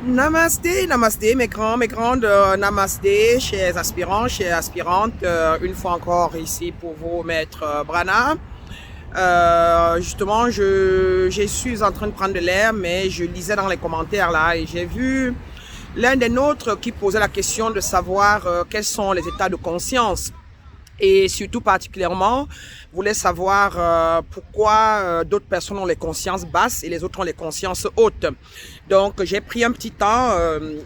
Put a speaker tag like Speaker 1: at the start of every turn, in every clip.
Speaker 1: Namasté, namasté, mes grands, mes grandes, namasté, chers aspirants, chères aspirantes, une fois encore ici pour vous, Maître Brana. Justement, je suis en train de prendre de l'air, mais je lisais dans les commentaires là et j'ai vu l'un des nôtres qui posait la question de savoir quels sont les états de conscience. Et surtout particulièrement, voulait savoir pourquoi d'autres personnes ont les consciences basses et les autres ont les consciences hautes. Donc j'ai pris un petit temps,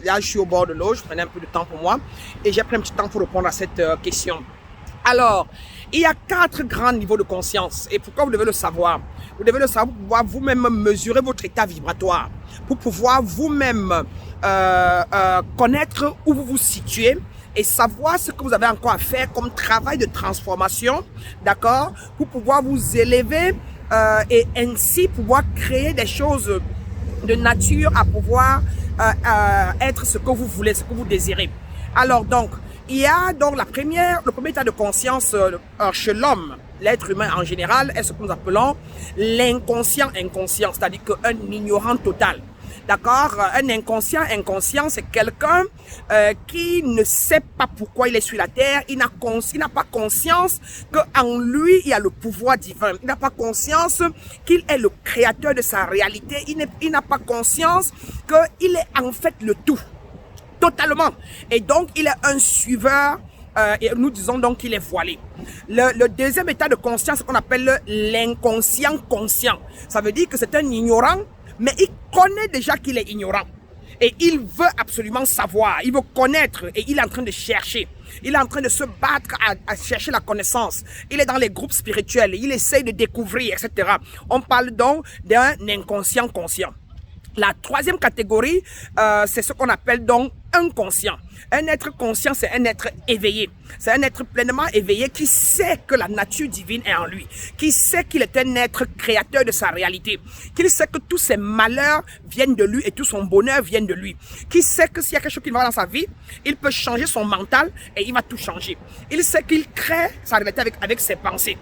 Speaker 1: là je suis au bord de l'eau, je prenais un peu de temps pour moi et j'ai pris un petit temps pour répondre à cette question. Alors, il y a 4 grands niveaux de conscience. Et pourquoi vous devez le savoir? Vous devez le savoir pour pouvoir vous-même mesurer votre état vibratoire, pour pouvoir vous-même connaître où vous vous situez et savoir ce que vous avez encore à faire comme travail de transformation, d'accord, pour pouvoir vous élever et ainsi pouvoir créer des choses de nature à pouvoir être ce que vous voulez, ce que vous désirez. Alors donc, il y a donc le premier état de conscience chez l'homme, l'être humain en général, est ce que nous appelons l'inconscient inconscient, c'est-à-dire qu'un ignorant total. D'accord? Un inconscient inconscient, c'est quelqu'un qui ne sait pas pourquoi il est sur la terre, il n'a pas conscience qu'en lui, il y a le pouvoir divin. Il n'a pas conscience qu'il est le créateur de sa réalité. Il n'a pas conscience qu'il est en fait le tout. Totalement. Et donc, il est un suiveur et nous disons donc qu'il est voilé. Le deuxième état de conscience, c'est ce qu'on appelle l'inconscient conscient. Ça veut dire que c'est un ignorant, mais il connaît déjà qu'il est ignorant. Et il veut absolument savoir, il veut connaître et il est en train de chercher. Il est en train de se battre à chercher la connaissance. Il est dans les groupes spirituels, il essaye de découvrir, etc. On parle donc d'un inconscient conscient. La troisième catégorie, c'est ce qu'on appelle donc inconscient. Un être conscient, c'est un être éveillé. C'est un être pleinement éveillé qui sait que la nature divine est en lui, qui sait qu'il est un être créateur de sa réalité, qu'il sait que tous ses malheurs viennent de lui et tout son bonheur vient de lui, qui sait que s'il y a quelque chose qui va dans sa vie, il peut changer son mental et il va tout changer. Il sait qu'il crée sa réalité avec ses pensées.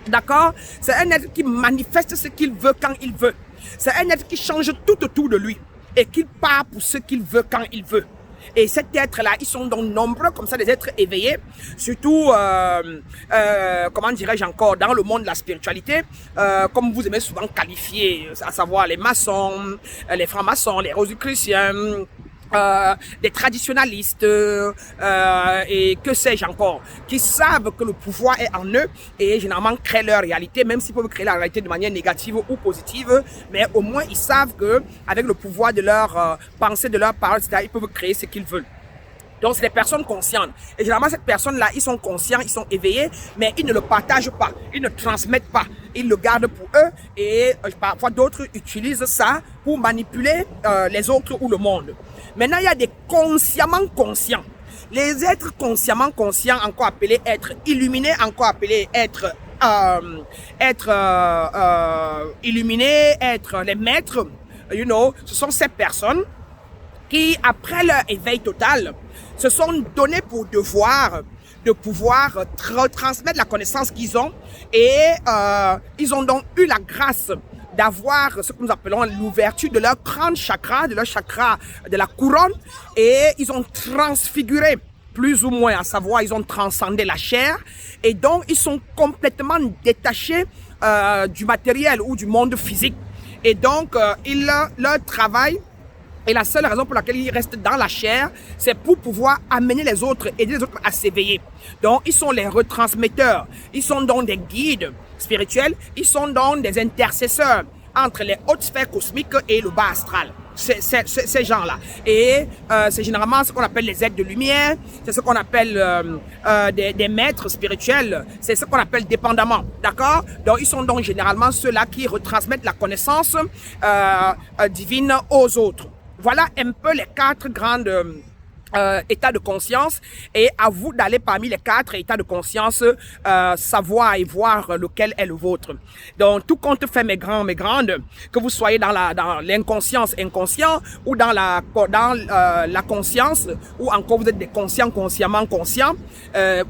Speaker 1: D'accord? C'est un être qui manifeste ce qu'il veut quand il veut. C'est un être qui change tout autour de lui et qui part pour ce qu'il veut quand il veut. Et cet être-là, ils sont donc nombreux comme ça, des êtres éveillés, surtout, comment dirais-je encore, dans le monde de la spiritualité, comme vous aimez souvent qualifier, à savoir les maçons, les francs-maçons, les rosicruciens, des traditionalistes et que sais-je encore, qui savent que le pouvoir est en eux et généralement créent leur réalité, même s'ils peuvent créer la réalité de manière négative ou positive, mais au moins ils savent que avec le pouvoir de leur pensée, de leur parole, etc., ils peuvent créer ce qu'ils veulent. Donc, c'est des personnes conscientes. Et généralement, ces personnes-là, ils sont conscients, ils sont éveillés, mais ils ne le partagent pas, ils ne transmettent pas. Ils le gardent pour eux et parfois d'autres utilisent ça pour manipuler les autres ou le monde. Maintenant, il y a des consciemment conscients. Les êtres consciemment conscients, encore appelés êtres illuminés, encore appelés êtres illuminés, être les maîtres, ce sont ces personnes qui, après leur éveil total, se sont donnés pour devoir de pouvoir transmettre la connaissance qu'ils ont et ils ont donc eu la grâce d'avoir ce que nous appelons l'ouverture de leur crâne chakra, de leur chakra de la couronne et ils ont transfiguré plus ou moins, à savoir ils ont transcendé la chair et donc ils sont complètement détachés du matériel ou du monde physique et donc leur travail et la seule raison pour laquelle ils restent dans la chair, c'est pour pouvoir amener les autres, aider les autres à s'éveiller. Donc, ils sont les retransmetteurs. Ils sont donc des guides spirituels. Ils sont donc des intercesseurs entre les hautes sphères cosmiques et le bas astral. Ces gens-là. Et c'est généralement ce qu'on appelle les êtres de lumière. C'est ce qu'on appelle des maîtres spirituels. C'est ce qu'on appelle dépendamment. D'accord? Donc, ils sont donc généralement ceux-là qui retransmettent la connaissance divine aux autres. Voilà un peu les 4 grandes états de conscience et à vous d'aller parmi les 4 états de conscience savoir et voir lequel est le vôtre. Donc tout compte fait mes grands, mes grandes, que vous soyez dans l'inconscience inconscient ou dans la conscience ou encore vous êtes des conscients consciemment conscients,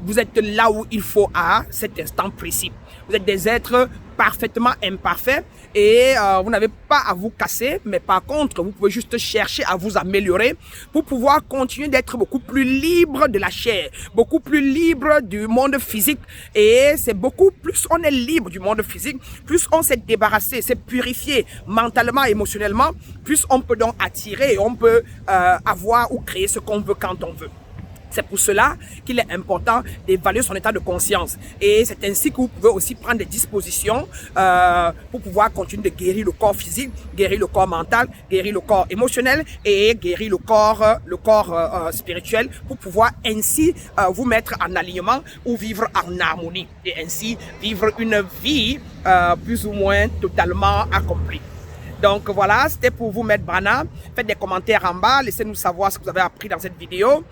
Speaker 1: vous êtes là où il faut à cet instant précis. Vous êtes des êtres parfaitement imparfait et vous n'avez pas à vous casser, mais par contre, vous pouvez juste chercher à vous améliorer pour pouvoir continuer d'être beaucoup plus libre de la chair, beaucoup plus libre du monde physique. Et c'est beaucoup plus on est libre du monde physique, plus on s'est débarrassé, s'est purifié mentalement, émotionnellement, plus on peut donc attirer et on peut avoir ou créer ce qu'on veut quand on veut. C'est pour cela qu'il est important d'évaluer son état de conscience. Et c'est ainsi que vous pouvez aussi prendre des dispositions pour pouvoir continuer de guérir le corps physique, guérir le corps mental, guérir le corps émotionnel et guérir le corps spirituel pour pouvoir ainsi vous mettre en alignement ou vivre en harmonie et ainsi vivre une vie plus ou moins totalement accomplie. Donc voilà, c'était pour vous, Maître Brana. Faites des commentaires en bas, laissez-nous savoir ce que vous avez appris dans cette vidéo.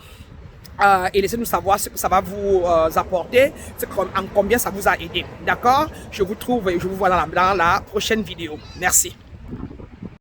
Speaker 1: Et laissez-nous savoir ce que ça va vous apporter, en combien ça vous a aidé. D'accord? Je vous trouve et je vous vois dans la prochaine vidéo. Merci.